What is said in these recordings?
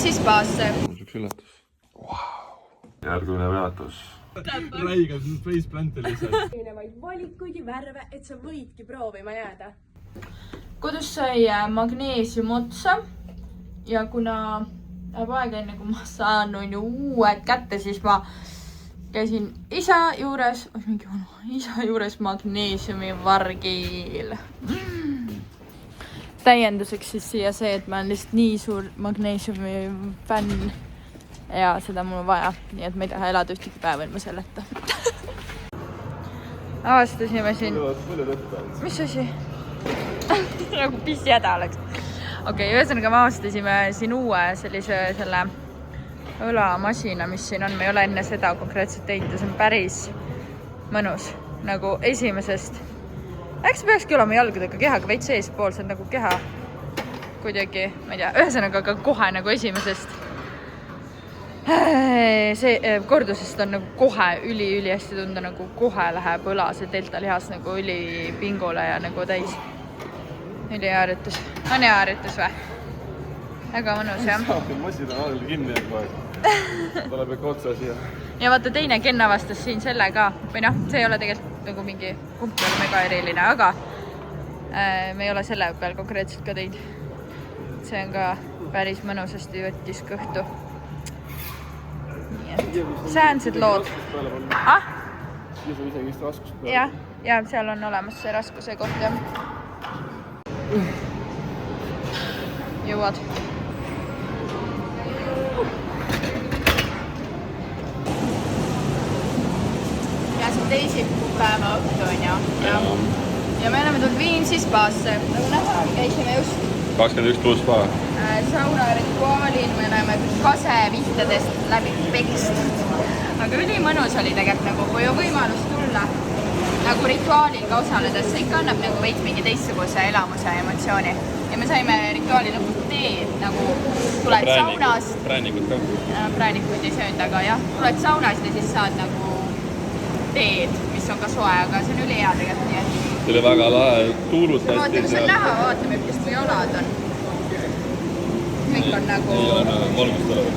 Viimsi spaasse. Üks üllatus. Järgmine peatus. Räigel, see on faceplanti lihtsalt. Erinevaid valikuid ja värve, et sa võidki proovima jääda. Kodus sai magneesium otsa ja kuna läheb aega enne, kui ma saan uued kätte, siis ma käisin isa juures magneesiumi vargil. Täienduseks siis siia see, et ma olen lihtsalt nii suur magneesiumi fänn ja seda mul on vaja, nii et ma ei taha elada ühtegi päeva ilma selleta. Avastasime siin... Mis asi? Nagu pissi häda oleks. Okei, ühesõnaga me avastasime siin uue sellise õlamasina, mis siin on. Me ei ole enne seda konkreetselt teinud ja see on päris mõnus. Nagu esimesest. Äks peakski olema jalgadega kehaga veits eespool, see on nagu keha kuidagi, ma ei tea, ühesõnaga ka kohe nagu esimesest. See kordusest on nagu kohe üli hästi tunda, nagu kohe läheb õla, see delta lihas nagu üli pingule ja nagu täis. Üli harjutus. On hea harjutus või? Väga mõnus, jah. Masina on kinni, et tuleb ikka otsa siia. Ja vaata teine Ken avastas siin selle ka. Või noh, see ei ole tegelikult nagu mingi kumbki ole mega eriline, aga me ei ole selle peal konkreetselt ka teinud. See on ka päris mõnusasti võttis kõhtu. Säänsed lood. Siis on isegi vist raskust peal. Jah, ja seal on olemas see raskuse koht. Jõuad. Ja see teisipäeva õhtu on ja me oleme tulnud Viimsi spaasse. Nagu näha, käisime just 21 pluss spa. Sauna rituaalil me oleme kasevihtadest läbi pekstud. Aga üli mõnus oli tegelikult nagu, kui on võimalus tulla nagu rituaalil ka osaledes, see ikka annab nagu veits mingi teistsuguse elamuse ja emotsiooni. Ja me saime rituaali lõpus teed, nagu tuled saunast. Präänikut ka. Präänikut ei söönud, aga jah, tuled saunast ja siis saad nagu teed, mis on ka soe, aga see on üli hea tegelikult nii, et... See oli väga lahe, tuulutati. Vaata, kus on näha, vaatame, kes kui jalad on. Kõik on nagu... Ei ole nagu valgust olevat.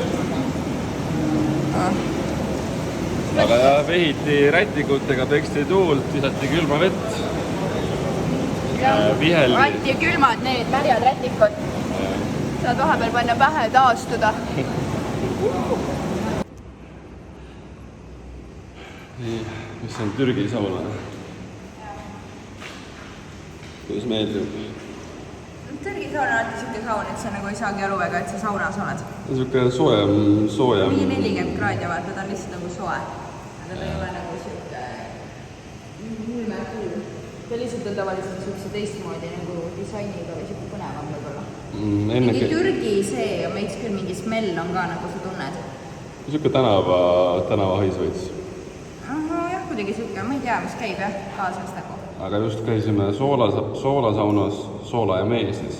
Aga jah, vehiti rätikutega, peksti tuult, visati külma vett. Vihel... Anti külmad need märjad rätikud. Saad vahepeal panna pähe taastuda. Nii, mis on Türgi sauna? Kuidas meeldib? Türgi saun on alati siuke saun, et sa nagu ei saagi aru väga, et sa saunas oled. Siuke soojem. Mingi 40 kraadi vaata, ta on lihtsalt nagu soe. Aga ta ei ole nagu siuke ulmekuul. Ta lihtsalt on tavaliselt siukse teistmoodi nagu disainiga või siuke põnevam võib-olla. Mingi Türgi see on veits küll mingi smell on ka, nagu sa tunned. Siuke tänavahais veits. Jah, kuidagi siuke, ma ei tea, mis käib jah, kaasas nagu. Aga just käisime soolasaunas, soola ja mee siis.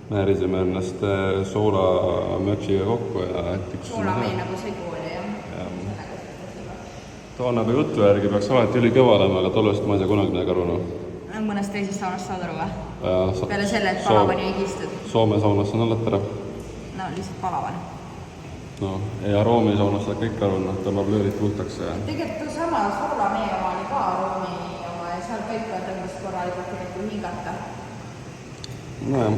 Määrisime ennast soolamötsiga kokku ja tiksusime. Soolamee nagu segu oli, jah. Too nagu jutu järgi peaks alati üli kõva olema, aga tollest ma ei saa kunagi midagi aru. Mõnest teisest saunast saad aru või? Peale selle, et palavani ei kistud. Soome saunas on alati ära. No, lihtsalt palavan. No, ja Roomi saunas saad kõik aru, tõmbab löörid puhtaks. Tegelikult sama soolamee oma oli ka Roomi oma ja seal kõik on tõmbas korralikult nagu hingata. Nojah.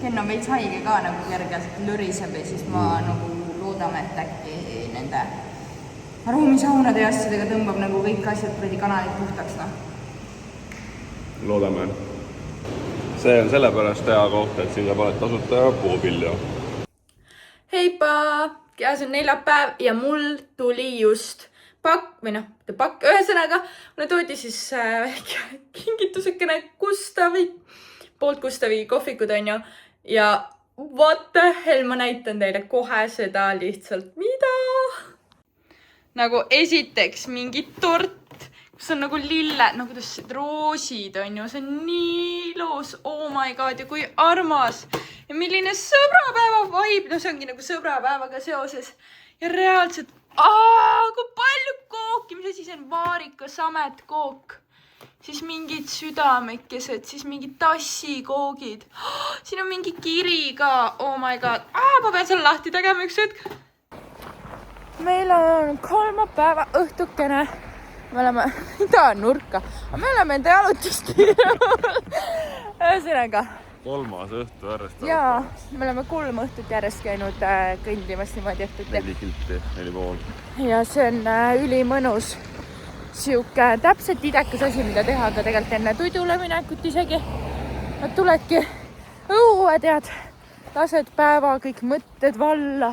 Ken on veits haige ka nagu kergelt lüriseb ja siis ma nagu loodame, et äkki nende ruumisaunade ja asjadega tõmbab nagu kõik asjad kuradi kanalid puhtaks. Loodame. See on sellepärast hea koht, et siin saab alati tasuta puupilju. Heipa! Käes on neljapäev ja mul tuli just pakk, ühesõnaga, mulle toodi siis kingitusekene poolt Gustavi kohvikud on ju ja what the hell, ma näitan teile kohe seda lihtsalt, mida? Nagu esiteks mingi tort, kus on nagu lille, no kuidas roosid on ju, see on nii ilus, oh my god, ja kui armas ja milline sõbrapäeva vibe, no see ongi nagu sõbrapäevaga seoses ja reaalselt, kui palju kooki, mis asi see on, vaarika, samet, kook, siis mingid südamekesed, siis mingid tassikoogid. Siin on mingi kiri ka, oh my god. Ma pean selle lahti tegema üks hetk. Meil on kolmapäeva õhtukene. Me oleme, tahan nurka, aga me oleme enda jalutustiirul. Ühesõnaga. Kolmas õhtu järjest. Jaa, me oleme 3 õhtut järjest käinud kõndimas niimoodi õhtuti. 4 kilti, 4,5. Ja see on ülimõnus. Siuke täpselt idekas asi, mida teha, aga tegelikult enne tudule minekut isegi. Nad tuledki õue, tead, lased päeva, kõik mõtted valla,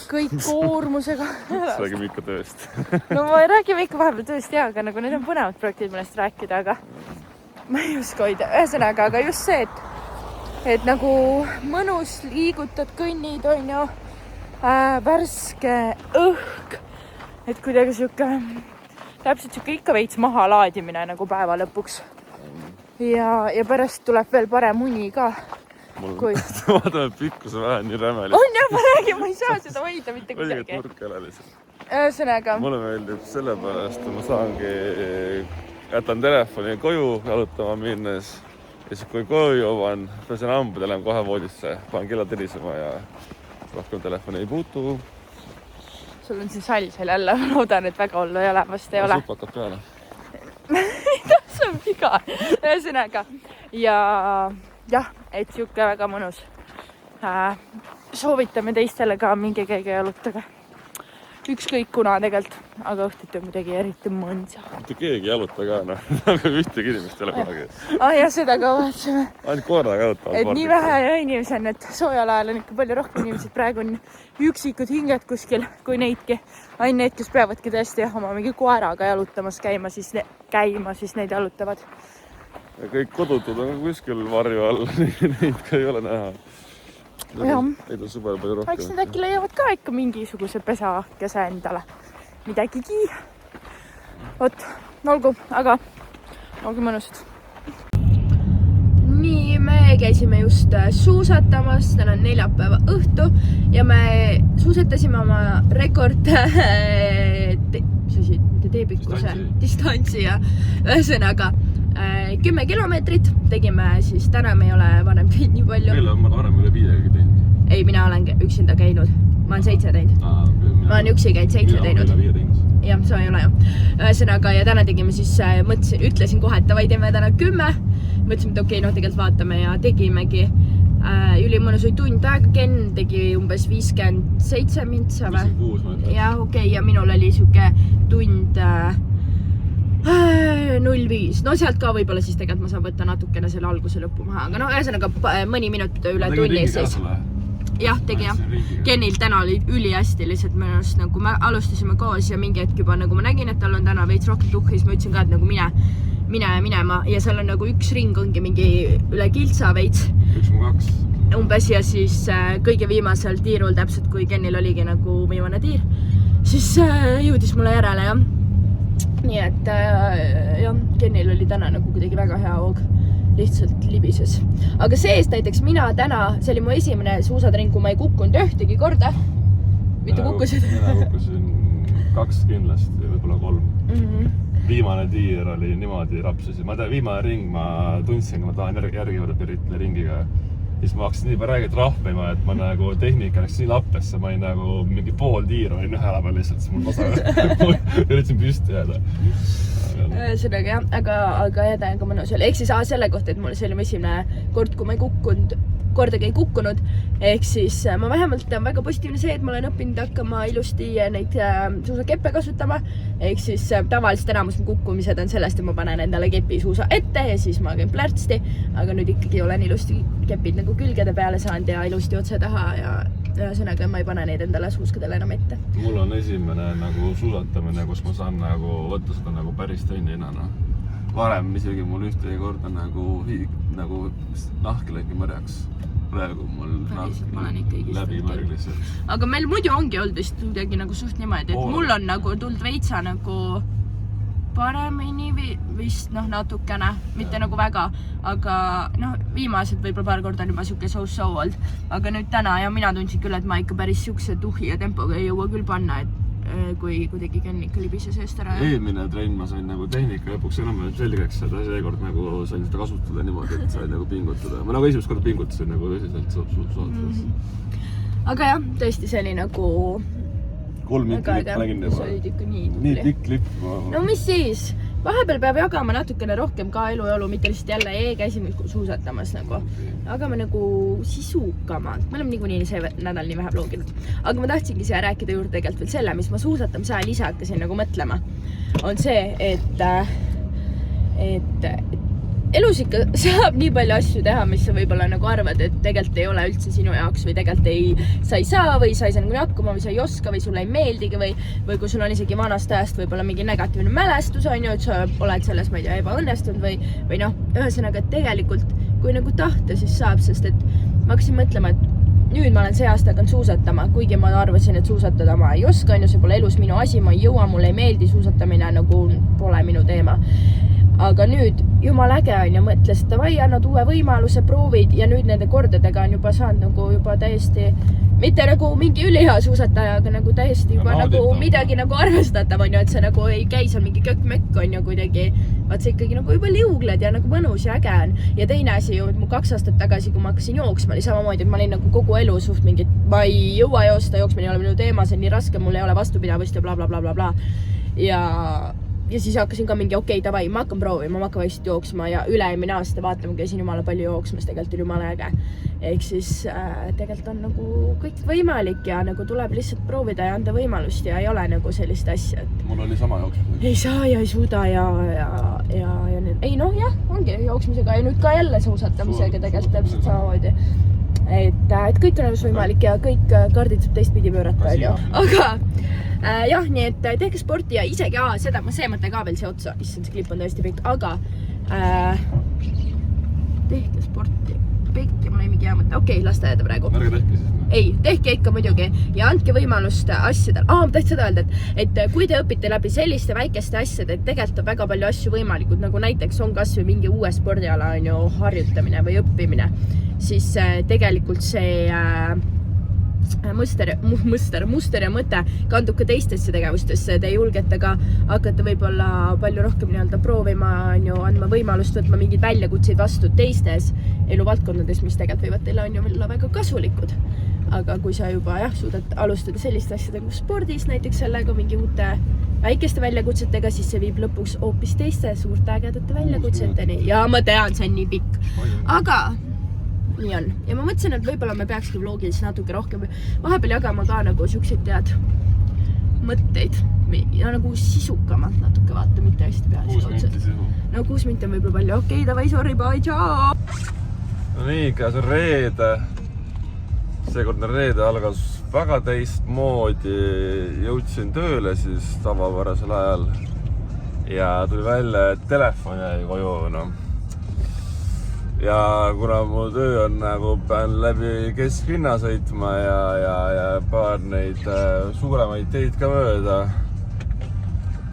kõik koormusega. Räägime ikka tööst. No ma räägime ikka vahepeal tööst ja, aga nagu need on põnevad projektid, millest rääkida, aga ma ei usko hoida. Ühesõnaga, aga just see, et nagu mõnus liigutad, kõnnid, on ju, värske õhk, et kuidagi siuke täpselt siuke ikka veits maha laadimine nagu päeva lõpuks. Ja pärast tuleb veel parem uni ka. Kui... Vaatame pikkuse vähe nii rämeli. On jah, ma räägin, ma ei saa seda hoida mitte kuidagi. Õiget nurka jälle lihtsalt. Ühesõnaga. Mulle meeldib selle pärast, ma saangi, jätan telefoni koju jalutama minnes ja siis kui koju jõuan, pesen hambad ja lähen kohe voodisse, panen kella tirisema ja rohkem telefoni ei puutu. Sul on siin sall seal jälle, ma loodan, et väga hullu ei ole, vast ei ole. Supp hakkab peale. See on viga. Ühesõnaga. Ja jah, et siuke väga mõnus. Soovitame teistele ka mingi käige jalutage. Ükskõik kuna tegelikult, aga õhtuti on midagi eriti mõnsa. Mitte keegi jaluta ka, aga ühtegi inimest ei ole kunagi. Ja seda ka vahetasime. Ainult korraga jalutavad. Et nii vähe ja inimesi on, et soojal ajal on ikka palju rohkem inimesed. Praegu on üksikud hinged kuskil, kui neidki. Ain need, kes peavadki tõesti oma mingi koeraga jalutamas käima, siis neid jalutavad. Ja kõik kodutud on kuskil varju all, neid ka ei ole näha. Neid on suvel palju rohkem. Eks need äkki leiavad ka ikka mingisuguse pesakese endale midagigi. Vot, olgu, aga olgu mõnusad. Nii, me käisime just suusatamas, täna on neljapäeva õhtu ja me suusatasime oma rekord distantsi ja ühesõnaga 10 kilomeetrit tegime, siis täna me ei ole varem teinud nii palju. Meil on varem üle 5 teinud. Ei, mina olen üksinda käinud. Ma olen 7 teinud. Ma olen üksi käinud 7 teinud. Jah, see ei ole ju. Ühesõnaga, ja täna tegime siis, ütlesin kohe, et tavai teeme täna 10. Mõtlesime, et okei, tegelikult vaatame ja tegimegi. Ülimõnus oli tund aega, Ken tegi umbes 57 mintsa või? 56 jah, okei, ja minul oli siuke tund 0,5. No sealt ka võib-olla siis tegelikult ma saan võtta natukene selle alguse lõppu maha, aga no ühesõnaga mõni minut üle tunni siis. Jah, tegi jah. Kenil täna oli ülihästi lihtsalt mõnust, nagu me alustasime koos ja mingi hetk juba nagu ma nägin, et tal on täna veits rohkem tuhhi, siis ma ütlesin ka, et nagu minema ja seal on nagu üks ring ongi mingi üle kiltsa veits. 1,2. Umbes ja siis kõige viimasel tiirul täpselt, kui Kenil oligi nagu viimane tiir, siis jõudis mulle järele jah. Nii et jah, Kenil oli täna nagu kuidagi väga hea hoog, lihtsalt libises. Aga sees näiteks mina täna, see oli mu esimene suusatring, kui ma ei kukkunud ühtegi korda. Mitte kukkusid? Mina kukkusin 2 kindlasti, võib-olla 3. Viimane tiir oli niimoodi rapsusi. Ma tean, viimane ring ma tundsin, kui ma tahan järgi võtta Piritle ringiga. Siis ma hakkasin nii räägid rahvima, et ma nagu tehnika läks nii lappesse, ma olin nagu mingi pool tiir, olin ühe ala peal lihtsalt, siis mul osa üritasin püsti jääda. Ühesõnaga jah, aga jääda ka mõnus oli. Ehk siis selle kohta, et mul see oli esimene kord, kui ma kordagi ei kukkunud. Ehk siis ma vähemalt on väga positiivne see, et ma olen õppinud hakkama ilusti neid suusakeppe kasutama. Ehk siis tavaliselt enamus kukkumised on sellest, et ma panen endale kepi suusa ette ja siis ma käin plärtsti. Aga nüüd ikkagi olen ilusti kepid nagu külgede peale saanud ja ilusti otse taha ja ühesõnaga ma ei pane neid endale suuskadele enam ette. Mul on esimene nagu suusatamine, kus ma saan nagu võtta seda nagu päris teinina. Varem isegi mul ühtegi korda nagu nahk läki mõrjaks. Praegu mul nahk läbi märg lihtsalt. Aga meil muidu ongi olnud vist kuidagi nagu suht niimoodi, et mul on nagu tuld veitsa nagu paremini vist natukene, mitte nagu väga, aga viimased võib-olla paar korda on juba siuke so-so olnud. Aga nüüd täna ja mina tundsin küll, et ma ikka päris siukse tuhi ja tempoga ei jõua küll panna, et kui kuidagi Ken ikka libises eest ära. Eelmine trenn ma sain nagu tehnika lõpuks enam selgeks, et seekord nagu sain seda kasutada niimoodi, et sain nagu pingutada. Ma nagu esimest korda pingutasin nagu tõsiselt suusates. Aga jah, tõesti see oli nagu 3 mikrilipp ma nägin juba. See olid ikka nii tikk lipp. No mis siis? Vahepeal peab jagama natukene rohkem ka elu, mitte lihtsalt jälle käisime suusatamas nagu. Jagame nagu sisukamalt. Me oleme niikuinii see nädal nii vähe vloginud. Aga ma tahtsingi siia rääkida juurde tegelikult veel selle, mis ma suusatamise ajal ise hakkasin nagu mõtlema. On see, et elus ikka saab nii palju asju teha, mis sa võib-olla nagu arvad, et tegelikult ei ole üldse sinu jaoks või tegelikult sa ei saa või sa ei saa nagu hakkama või sa ei oska või sulle ei meeldigi või kui sul on isegi vanast ajast võib-olla mingi negatiivne mälestus on ju, et sa oled selles, ma ei tea, ebaõnnestunud või noh, ühesõnaga, et tegelikult kui nagu tahta, siis saab, sest et ma hakkasin mõtlema, et nüüd ma olen see aasta hakanud suusatama, kuigi ma arvasin, et suusatada ma ei oska, on ju, see pole elus minu asi, ma ei jõua, mulle ei meeldi suusatamine, nagu pole minu teema. Aga nüüd jumal äge on ja mõtles, et davai, annad uue võimaluse, proovid ja nüüd nende kordadega on juba saanud nagu juba täiesti, mitte nagu mingi ülihea suusataja, aga nagu täiesti juba nagu midagi nagu arvestatav on ju, et see nagu ei käi seal mingi kökk-mökk on ju kuidagi, vaat see ikkagi nagu juba liugled ja nagu mõnus ja äge on. Ja teine asi ju, mu 2 aastat tagasi, kui ma hakkasin jooksma, oli samamoodi, et ma olin nagu kogu elu suht mingit, ma ei jõua joosta, jooksmine ei ole minu teema, see on nii raske, mul ei ole vastupidavust ja blablabla. Ja siis hakkasin ka mingi okei, davai, ma hakkan proovima, ma hakkan vaikselt jooksma ja üle-eelmine aasta vaatama, käisin jumala palju jooksmas, tegelikult oli jumala äge. Ehk siis tegelikult on nagu kõik võimalik ja nagu tuleb lihtsalt proovida ja anda võimalust ja ei ole nagu sellist asja, et mul oli sama jooksmisega. Ei saa ja ei suuda ja ei noh jah, ongi jooksmisega ja nüüd ka jälle suusatamisega tegelikult täpselt samamoodi. Et kõik on elus võimalik ja kõik kaardid saab teistpidi pöörata, on ju. Aga jah, nii et tehke sporti ja isegi see mõte ka veel see otsa, issand, see klipp on tõesti pikk, aga tehke sporti. Pikk ja mul ei mingi hea mõte. Okei, las ta jääda praegu. Ärge tehke siis. Ei, tehke ikka muidugi ja andke võimalust asjadel. Ma tahtsin seda öelda, et kui te õpite läbi selliste väikeste asjade, et tegelikult on väga palju asju võimalikud, nagu näiteks on kas või mingi uue spordiala on ju harjutamine või õppimine, siis tegelikult see muster ja mõte kandub ka teistesse tegevustesse. Te julgete ka hakata võib-olla palju rohkem nii-öelda proovima, andma võimalust võtma mingeid väljakutseid vastu teistes eluvaldkondades, mis tegelikult võivad teile on ju olla väga kasulikud. Aga kui sa juba suudad alustada selliste asjadega spordis, näiteks sellega mingi uute väikeste väljakutsetega, siis see viib lõpuks hoopis teiste suurte ägedate väljakutseteni. Ja ma tean, see on nii pikk. Aga nii on. Ja ma mõtlesin, et võib-olla me peakski vlogis natuke rohkem vahepeal jagama ka nagu siukseid tead mõtteid ja nagu sisukamalt natuke vaata, mitte hästi peale. 6 minti sisu. No 6 minti on võib-olla palju. Okei, davai, sorry, bye, tšao! No nii, käes on reede. Seekordne reede algas väga teistmoodi. Jõudsin tööle siis tavapärasel ajal ja tuli välja, et telefon jäi koju. Ja kuna mu töö on nagu pean läbi kesklinna sõitma ja paar neid suuremaid teid ka mööda,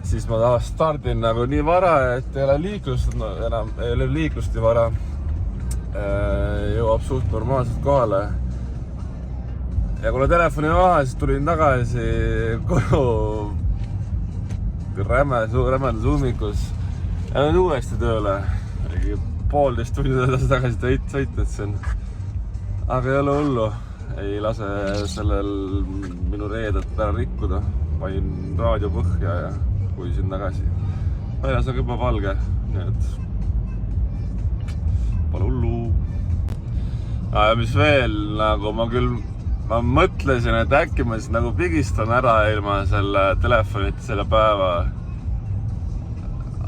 siis ma stardin nagu nii vara, et ei ole liiklust nii vara. Jõuab suht normaalselt kohale. Ja kuna telefoni maha, siis tulin tagasi koju rämedas ummikus ja nüüd uuesti tööle. 1,5 tundi edasi tagasi sõitnud siin. Aga ei ole hullu. Ei lase sellel minu reedet ära rikkuda. Panin raadio põhja ja kuisin tagasi. Väljas on juba valge, nii et pole hullu. Ja mis veel, nagu ma mõtlesin, et äkki ma siis nagu pigistan ära ilma selle telefonit selle päeva.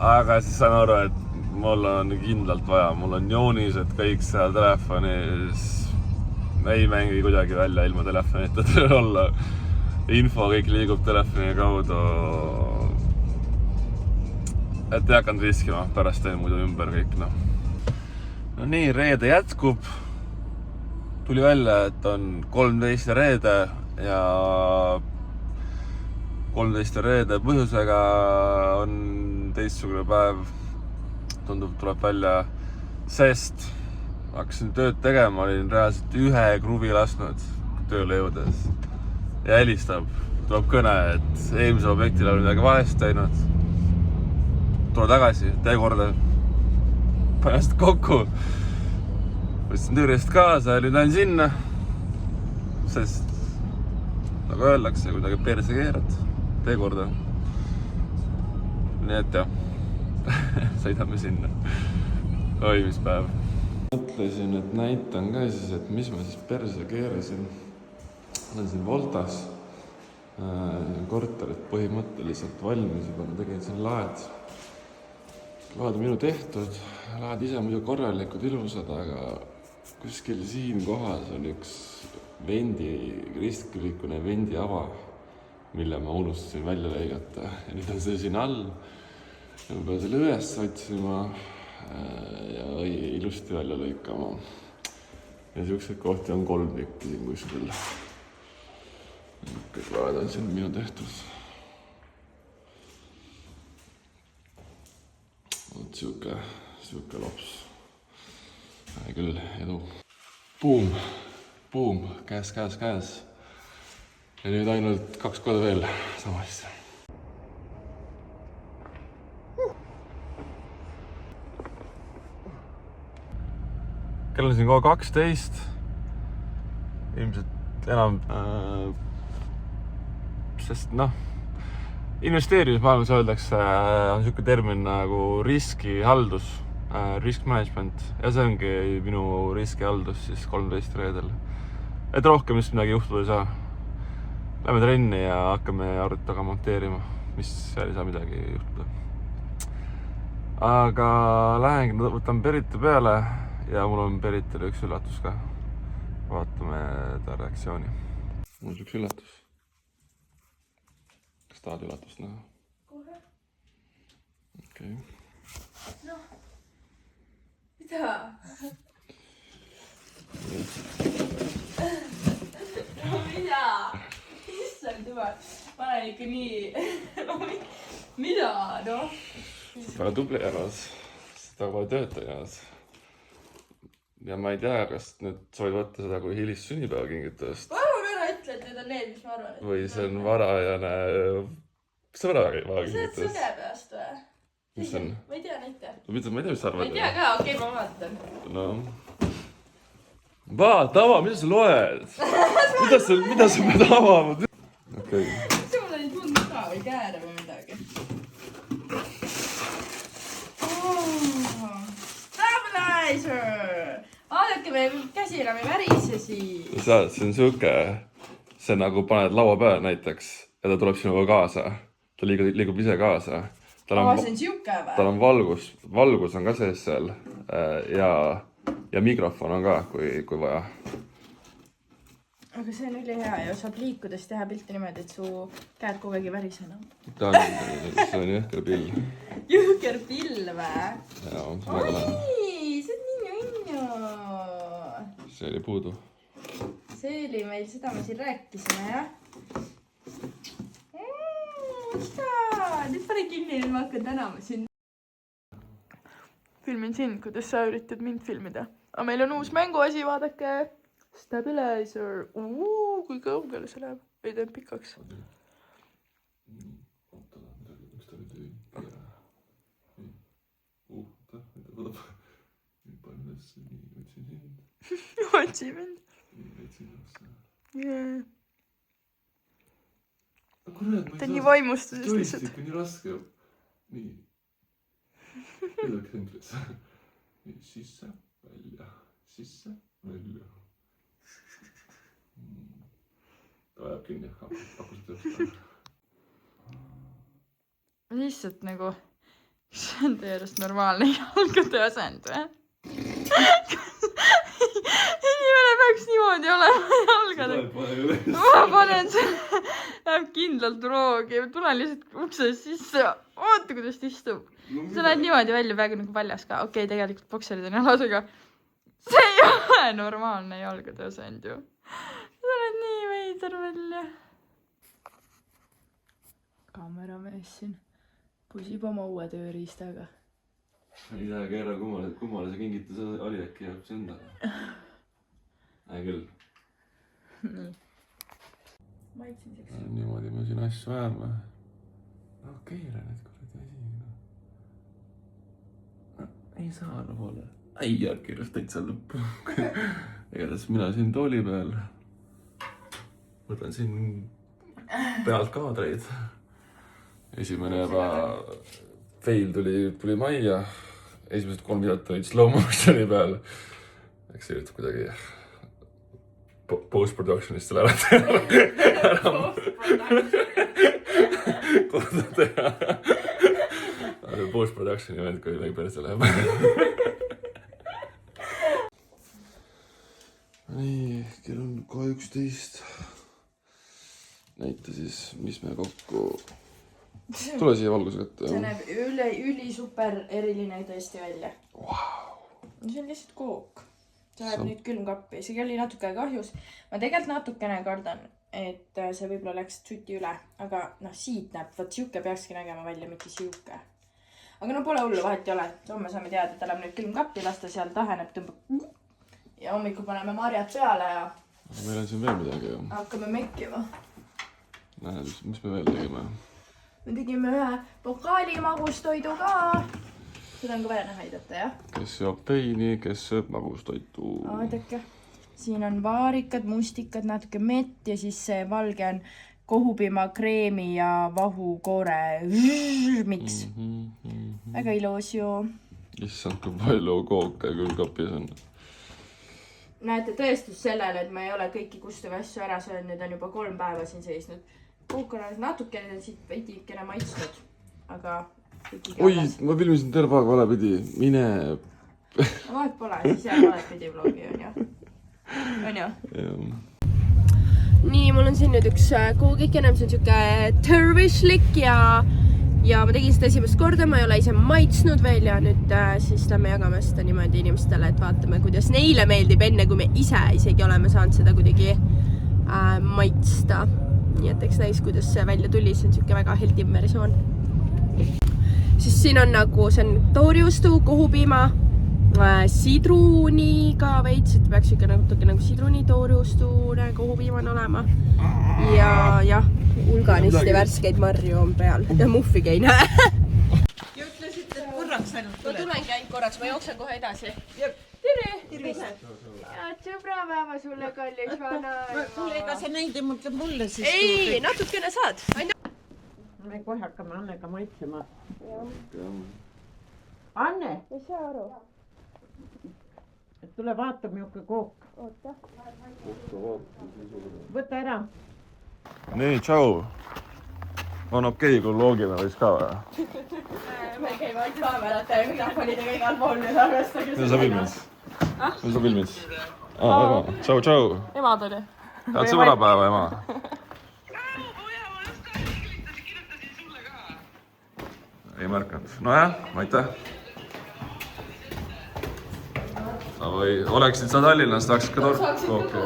Aga siis saan aru, et mul on kindlalt vaja, mul on joonised kõik seal telefonis, ei mängi kuidagi välja ilma telefonita tööl olla. Info kõik liigub telefoni kaudu. Et ei hakanud riskima, pärast teen muidu ümber kõik. No nii, reede jätkub. Tuli välja, et on 13 reede ja 13 reede põhjusega on teistsugune päev. Tundub, tuleb välja, sest hakkasin tööd tegema, olin reaalselt 1 kruvi lasknud tööle jõudes ja helistab tuleb kõne, et eelmisel objektil on midagi valesti teinud. Tule tagasi, tee korda. Pane ennast kokku. Võtsin türjest kaasa ja nüüd lähen sinna. Sest nagu öeldakse, kui midagi perse keerad, tee korda. Nii et jah, sõidame sinna. Oi, mis päev. Mõtlesin, et näitan ka siis, et mis ma siis perse keerasin. Olen siin Voltas. Korterid põhimõtteliselt valmis juba, ma tegin siin laed. Laed on minu tehtud, laed ise muidu korralikud, ilusad, aga kuskil siin kohas on üks ristkülikune vendi ava, mille ma unustasin välja lõigata ja nüüd on see siin all. Ja ma pean selle üles otsima ja ilusti välja lõikama. Ja siukseid kohti on 3 tükki siin kuskil. Kõik laed on siin minu tehtud. Oot siuke lops. Hea küll, edu. Boom, boom, käes. Ja nüüd ainult 2 korda veel sama asja. Kell on siin kohe 12. Ilmselt enam sest investeerimismaailmas öeldakse, on siuke termin nagu riskihaldus, risk management ja see ongi minu riskihaldus siis 13 reedel. Et rohkem just midagi juhtuda ei saa. Lähme trenni ja hakkame arvutaga monteerima, mis seal ei saa midagi juhtuda. Aga lähengi, võtan Peritu peale ja mul on Peritule üks üllatus ka. Vaatame ta reaktsiooni. Mul on üks üllatus. Kas tahad üllatust näha? Kohe. Okei. Noh, mida? No mida? Issand juba, ma olen ikka nii... Mida, noh? Väga tubli eras, seda pole töötajad. Ja ma ei tea, kas nüüd soovid võtta seda kui hilist sünnipäevakingitust. Ütle, et need on need, mis ma arvan. Või see on varajane sõbrakingitus. See on sõgepeast või? Mis on? Ma ei tea näita. Ma ei tea, mis sa arvad? Ma ei tea ka, okei, ma vaatan. No. Vaata, mida sa loed? Mida sa pead avama? Okei. See mul oli tund ka või kääre või midagi. Stabilizer! Vaadake, me käsi enam ei värise siin. See on siuke, see nagu paned laua peale näiteks ja ta tuleb sinuga kaasa. Ta liigub ise kaasa. See on siuke või? Tal on valgus on ka sees seal ja mikrofon on ka, kui vaja. Aga see on ülihea ja saab liikudes teha pilti niimoodi, et su käed kogu aeg ei värise enam. See on jõhker pill. Jõhker pill või? Jaa, see on väga lahe. See on ninnu. See oli puudu. See oli meil, seda me siin rääkisime, jah? Nüüd pane kinni, nüüd ma hakkan tänama sind. Filmin sind, kuidas sa üritad mind filmida. Aga meil on uus mänguasi, vaadake. Stabilizer. Kui kõugele see läheb? Ei teen pikaks. Otsi mind. Ta on nii vaimustusest lihtsalt. Joystick on nii raske. Nii. Nüüd on kendris. Sisse, välja. Sisse, välja. Ta ajab kinni. Hakkus tööst. Lihtsalt nagu, see on teie arust normaalne jalgade asend või? Inimene peaks niimoodi olema jalgade. Ma panen selle, läheb kindlalt roogi. Tulen lihtsalt uksest sisse. Oota, kuidas ta istub. Sa lähed niimoodi välja peaaegu nagu väljas ka. Okei, tegelikult bokserid on jalas, aga see ei ole normaalne jalgade asend ju. Sa oled nii veider välja. Kaameramees siin pusib oma uue tööriistaga. Ei tea, keera kummale see kingitus oli äkki jääb see endale. Küll. Nii. maitsmiseks. Niimoodi me siin asju ajame. No keera need kuradi asi. Ei saa alla poole. Ai, kirjast täitsa lõppu. Igatahes mina siin tooli peal. Võtan siin pealt kaadreid. Esimene juba fail tuli majja. Esimesed 3 videot olid slow motioni peal. Eks see üritab kuidagi post-productionist selle ära korda teha. Post-productioni vend, kui midagi perse läheb. Nii, kell on kohe 11. Näita siis, mis me kokku... Tule siia valguse kätte. See näeb üli super eriline tõesti välja. Wow. See on lihtsalt kook. See läheb nüüd külmkappi. See oli natuke kahjus. Ma tegelikult natukene kardan, et see võib-olla läks tsuti üle. Aga siit näeb, vaat siuke peakski nägema välja, mitte siuke. Aga no pole hullu, vahet ei ole. Homme saame teada, et ta läheb nüüd külmkappi, lasta seal taheneb, tõmbab. Ja hommikul paneme marjad peale ja... Meil on siin veel midagi ju. Hakkame mekkima. Näed, mis me veel tegime? Me tegime ühe pokaali magustoidu ka. Seda on ka vaja näha idata, jah? Kes joob teini, kes sööb magustoitu. Vaadake. Siin on vaarikad, mustikad, natuke mett ja siis see valge on kohupima, kreemi ja vahukoore. Miks? Väga ilus ju. Issand, kui palju kooke külmkapis on. Näete tõestus sellele, et ma ei ole kõiki kustuvi asju ära söönud. Nüüd on juba 3 päeva siin seisnud. Kook on natukene siit veidikene maitsnud, aga oi, ma filmisin terve aeg vale pidi. Mine... Vahet pole, siis jääb valet pidi vlogi, on ju? On ju? Nii, mul on siin nüüd üks koogikene, mis on siuke tervislik ja ma tegin seda esimest korda, ma ei ole ise maitsnud veel ja nüüd siis lähme jagame seda niimoodi inimestele, et vaatame, kuidas neile meeldib enne, kui me ise isegi oleme saanud seda kuidagi maitsta. Nii et eks näis, kuidas see välja tuli, see on siuke väga heldim versioon. Siis siin on nagu, see on tooriustu, kohupiima, sidruuniga veits, et peaks siuke natuke nagu sidruuni tooriustune kohupiima on olema. Ja jah, hulganisti värskeid marju on peal ja muffigi ei näe. Ja ütlesid, et korraks ainult Ma tulengi ainult korraks, ma jooksen kohe edasi. Tere! Tervist! Sõbrapäeva sulle, kallis vanaema. Kuule, ega sa neid ei mõtle mulle siis? Ei, natukene saad. Me kohe hakkame Annega maitsema. Anne! Ei saa aru. Tule vaata, milline kook. Oota. Võta ära. Nii, tšau. On okei, kui loogime võis ka või? Me käime ainult kaamerate ja mikrofonidega igal pool nüüd arvestage. Mida sa filmid? Mida sa filmid? Ema. Tšau, tšau. Emad oli. Head sõbrapäeva, ema. Ei märkanud. Nojah, aitäh. Või oleksid sa Tallinnas, tahaksid ka kooki?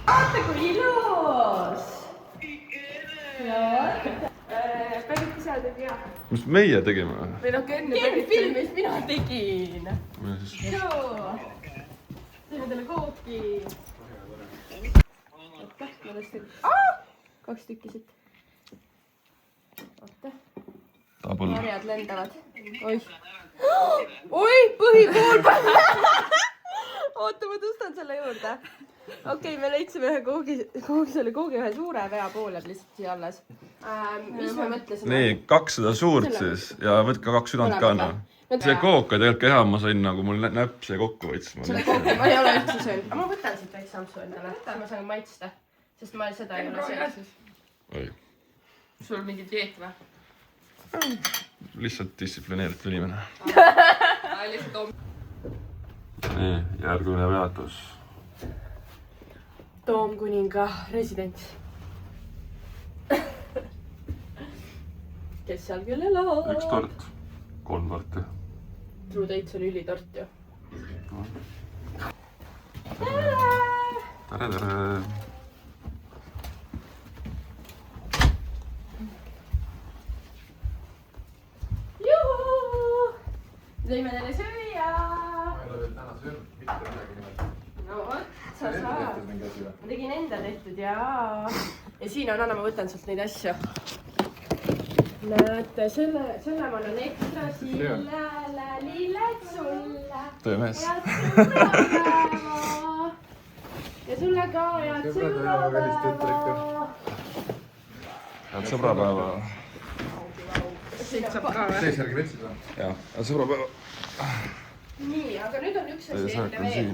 Vaata, kui ilus! Pärit isa tegi hea. Mis meie tegime? Või Ken filmis, mina tegin. Joo! Teeme teile kooki. Oota, ma tõstan. 2 tükki siit. Oota. Marjad lendavad. Oih. Oi, põhikool! Oota, ma tõstan selle juurde. Okei, me leidsime ühe koogi ühe suure vea pooled lihtsalt siia alles. Mis me mõtlesime? Nii, 200 suurt siis ja võtke 2 südant ka anna. See kook on tegelikult hea, ma sain nagu mul näpp see kokku võts. Selle kooki ma ei ole üldse söönud. Aga ma võtan siit väikse ampsu endale, ma saan maitsta. Sest ma seda ei ole söönud. Sul mingi dieet või? Lihtsalt distsiplineeritud inimene. Nii, järgmine peatus. Toomkuninga residents. Kes seal küll elab? 1 tort, 3 torti. True Dates on ülitort ju. Tere, tere! Juhu! Tõime teile süüa! Ma ei ole veel täna söönud mitte midagi. No vot, sa saad. ma tegin enda tehtud ja siin on, anna ma võtan sult neid asju. Näete, selle ma annan ekstra sille, lilled sulle. Töömees. Head sõbrapäeva. Ja sulle ka head sõbrapäeva. Head sõbrapäeva. Siit saab ka või? Seesjärgi vetsid või? Jah, head sõbrapäeva. Nii, aga nüüd on üks asi enne veel.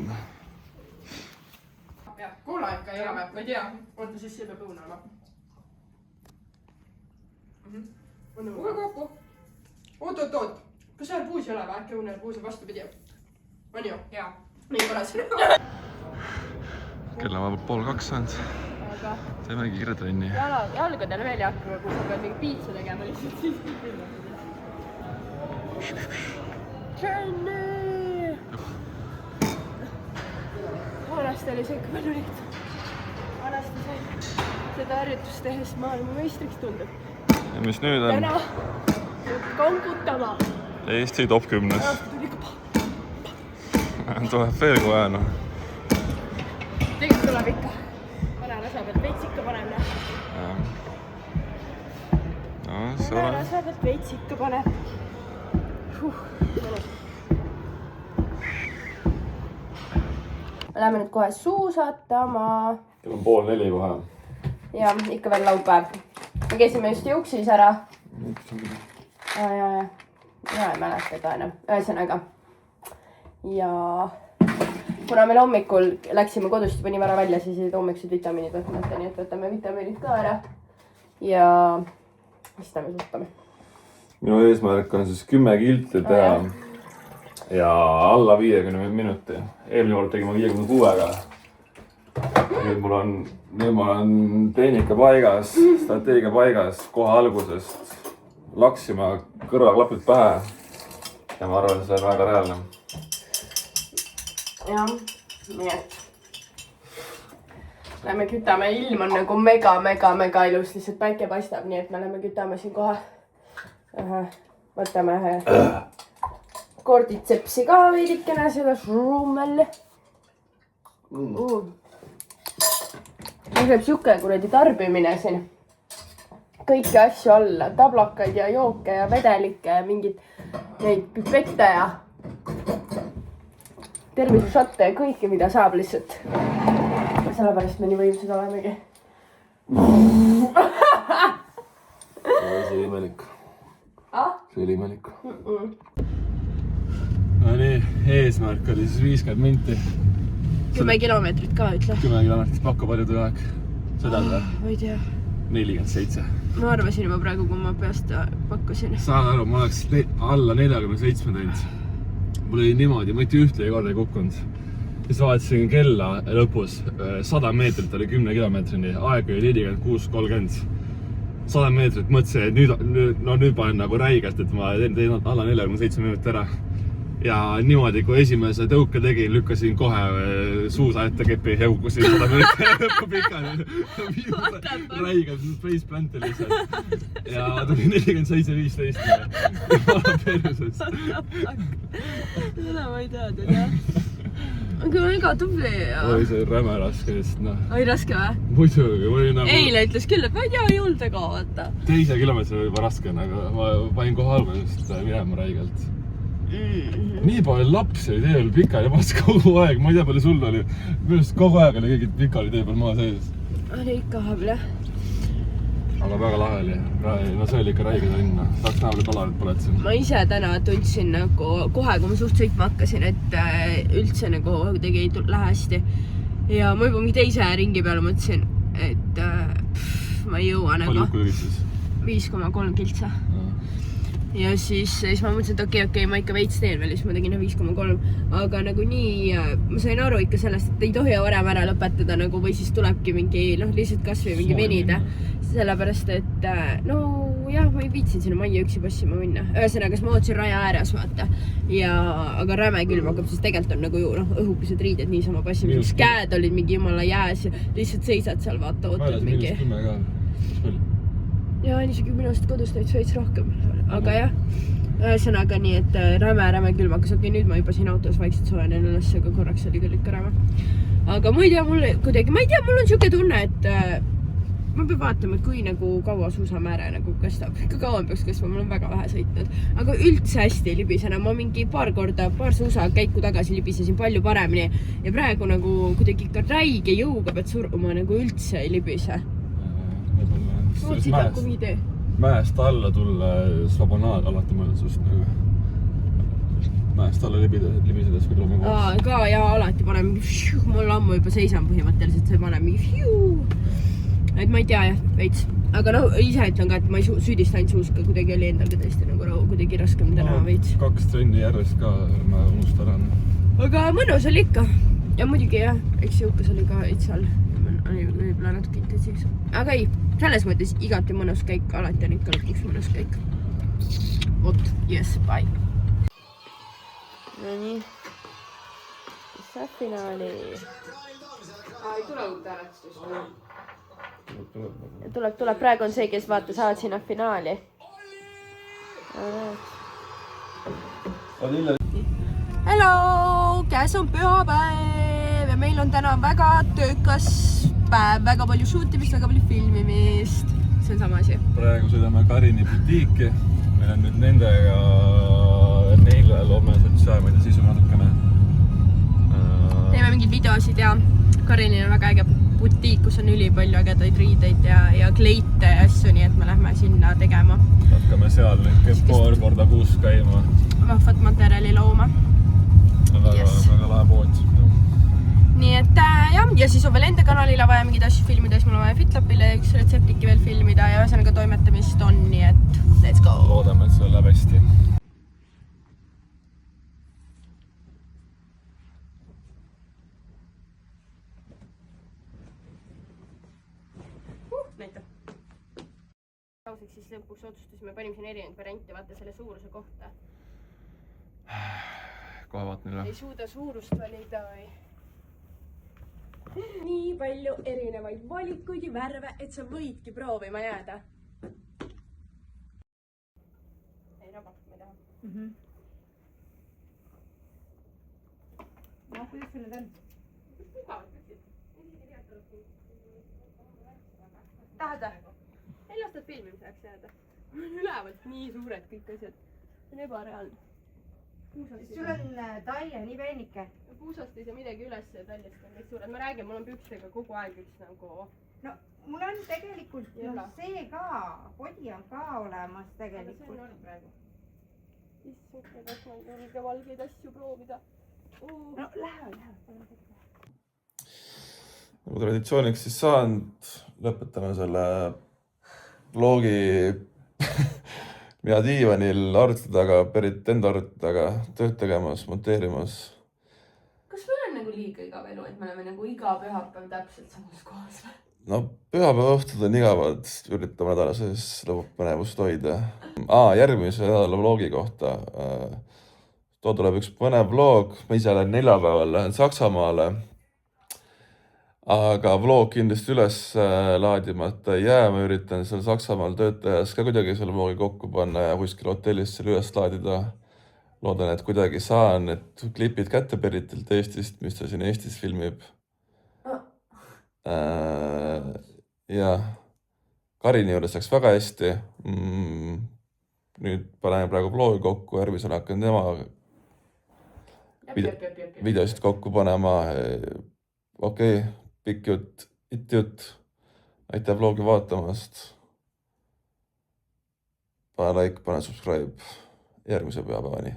Koola ikka ei ole, ma ei tea. Oota, siis see peab õuna olema. Oot. Kas seal puus ei ole või? Äkki õunel puus on vastupidi? On ju? Jaa. Nii paras. Kell on vahepeal 1:30 saanud. Teeme kiiretrenni. Jalgadel veel ei hakka, kui sa pead mingi piitsa tegema lihtsalt siis. Trenni! Vanasti oli see ikka palju lihtsam. Vanasti sai seda harjutust tehes maailma meistriks tundub. Ja mis nüüd on? Täna kongutama. Eesti top 10. Aasta tuli ikka Tuleb veel kohe no. Tegelikult tuleb ikka. Pane rasa pealt veits ikka panemine. No, Pane rasa pealt veits ikka paneb. Läheme nüüd kohe suusatama. Kell on 3:30 kohe. Ja ikka veel laupäev. Me käisime just Juksis ära. Ja ei mäleta ka enam. Ühesõnaga. Ja kuna meil hommikul läksime kodust juba nii vara välja, siis olid hommikused vitamiinid võtmata, nii et võtame vitamiinid ka ära. Ja istame suhtame. Minu eesmärk on siis 10 kilti teha. Ja alla 50 minuti. Eelmine kord tegime 56-ga. Nüüd mul on tehnika paigas, strateegia paigas, kohe algusest laksima kõrvaklapid pähe. Ja ma arvan, et see on väga reaalne. Jah, nii et lähme kütame, ilm on nagu mega ilus, lihtsalt päike paistab, nii et me lähme kütame siin kohe. Võtame korditsepsi ka veidikene seda šruumel. Mul käib siuke kuradi tarbimine siin. Kõiki asju alla, tablakaid ja jooke ja vedelikke ja mingid neid pipette ja tervisešotte ja kõike, mida saab lihtsalt. Sellepärast me nii võimsad olemegi. See oli imelik. See oli imelik. No nii, eesmärk oli siis 50 minti. 10 kilomeetrit ka, ütle. 10 kilomeetrit pakku palju töö aeg. Seda või? Ma ei tea. 47. Ma arvasin juba praegu, kui ma peast pakkusin. Saan aru, ma oleks alla 47 teinud. Mul oli niimoodi, ma mitte ühtegi korda ei kukkunud. Siis vaatasin kella lõpus, 100 meetrit oli 10 kilomeetrini, aeg oli 46.30. 100 meetrit mõtlesin, et nüüd panen nagu räigelt, et ma teen alla 47 minutit ära. Ja niimoodi, kui esimese tõuke tegin, lükkasin kohe suusa ette kepi ja kukkusin 100 meetrit pikali. Räigelt, face planti lihtsalt. Ja tuli 47.15. Seda ma ei teadnud, jah. Aga mega tubli. Oli see räme raske, sest noh. Oli raske või? Muidugi, ma olin nagu... Eile ütles küll, et ma ei tea, ei olnud väga vaata. Teise kilomeetri oli juba raske, aga ma panin kohe algusest minema räigelt. Nii palju lapsi oli tee peal pikali maas kogu aeg, ma ei tea palju sul oli. Minu arust kogu aeg oli keegi pikali tee peal maa sees. Oli ikka vahepeal, jah. Aga väga lahe oli. No see oli ikka räige tönn. Tahaks näha palju kolarit põletsin. Ma ise täna tundsin nagu kohe, kui ma suht sõitma hakkasin, et üldse nagu kuidagi ei lähe hästi. Ja ma juba mingi teise ringi peale mõtlesin, et ma ei jõua nagu. Palju kui siis? 5,3 kiltsa. Ja siis ma mõtlesin, et okei, ma ikka veits teen veel, siis ma tegin 5,3. Aga nagu nii, ma sain aru ikka sellest, et ei tohi varem ära lõpetada nagu, või siis tulebki mingi, lihtsalt kas või mingi venida. Sellepärast, et no jah, ma ei viitsin sinna majja üksi passima minna. Ühesõnaga, ma ootasin raja ääres, vaata. Aga räme külm hakkab, siis tegelikult on nagu õhukesed riided niisama passima. Siis käed olid mingi jumala jääs ja lihtsalt seisad seal, vaata, ootad mingi. Ja isegi minust kodust näiteks veits rohkem. Aga jah, ühesõnaga nii, et räme külm hakkas. Okei, nüüd ma juba siin autos vaikselt soojenen üles, aga korraks oli küll ikka räme. aga ma ei tea, mul on siuke tunne, et ma pean vaatama, et kui nagu kaua suusamääre nagu kestab. Ikka kauem peaks kestma, mul on väga vähe sõitnud. Aga üldse hästi ei libisena. Ma mingi paar suusakäiku tagasi libisesin palju paremini. Ja praegu nagu kuidagi ikka räige jõuga pead suruma, nagu üldse ei libise. Mäest alla tulla slabonaad alati mõeldes just nagu. Mäest alla libisedes kui tulema koos. Ka ja alati panen mingi mul ammu juba seisan põhimõtteliselt, see panen mingi et ma ei tea jah, veits. Aga ise ütlen ka, et ma ei süüdista ainult suuska, kuidagi oli endal ka tõesti nagu kuidagi raskem täna veits. 2 trenni järjest ka, ma unust ära. Aga mõnus oli ikka. Ja muidugi jah, eks jõukas oli ka seal. Oli võib-olla natuke intensiivs. Aga ei, selles mõttes igati mõnus käik, alati on ikka lõpuks mõnus käik. Vot, yes, bye. No nii. Mis finaali? Ei tule uut hääletust. Tuleb, praegu on see, kes vaata saavad sinna finaali. Hello, käes on pühapäev ja meil on täna väga töökas päev, väga palju shootimist, väga palju filmimist. See on sama asi. Praegu sõidame Karini butiiki. Meil on nüüd neile loome sotsiaalmeedia sisu natukene. Teeme mingeid videosid ja Karinil on väga äge butiik, kus on ülipalju ägedaid riideid ja kleite ja asju, nii et me lähme sinna tegema. Hakkame seal nüüd paar korda kuus käima. Vahvat materjali looma. Väga lahe pood. Nii et jah, ja siis on veel enda kanalile vaja mingid asju filmida, siis mul on vaja FitLabile üks retseptiki veel filmida ja ühesõnaga toimetamist on, nii et let's go! Loodame, et see läheb hästi. Lauseks siis lõpuks otsustasime, panime siin erinevaid variante, vaata selle suuruse kohta. Kohe vaat neile. Ei suuda suurust valida või? Nii palju erinevaid valikuid ja värve, et sa võidki proovima jääda. Ei rabaks, ma ei taha. No, kuidas sul need on? Tahad või? Ei lastad filmimiseks jääda. Mul on ülevalt nii suured kõik asjad. See on ebareaalne. Sul on talje nii peenike. Puusast ei saa midagi üles ja taljast on kõik suured. Ma räägin, mul on pükstega kogu aeg üks nagu... No, mul on tegelikult see ka. Podi on ka olemas tegelikult. See on olnud praegu. Issand, kas ma ei julge valgeid asju proovida. No, lähe. Nagu traditsiooniks siis saanud, lõpetame selle vlogi mina diivanil arvuti taga, Berit enda arvuti taga, tööd tegemas, monteerimas. Kas meil on nagu liiga igav elu, et me oleme nagu iga pühapäev täpselt samas kohas? No pühapäeva õhtud on igavad, üritame nädala sees põnevust hoida. Järgmise nädala vlogi kohta. Too tuleb üks põnev vlog, ma ise lähen neljapäeval, lähen Saksamaale. Aga vlog kindlasti üles laadimata ei jää, ma üritan seal Saksamaal töötajas ka kuidagi selle vlogi kokku panna ja kuskil hotellis selle üles laadida. Loodan, et kuidagi saan need klipid kätte Beritilt Eestist, mis ta siin Eestis filmib. Ja Karini juures läks väga hästi. Nüüd paneme praegu vlogi kokku, järgmisel hakkan tema videosid kokku panema. Okei. Pikk jutt, jutt. Aitäh vlogi vaatamast. Pane like, pane subscribe. Järgmise pühapäevani.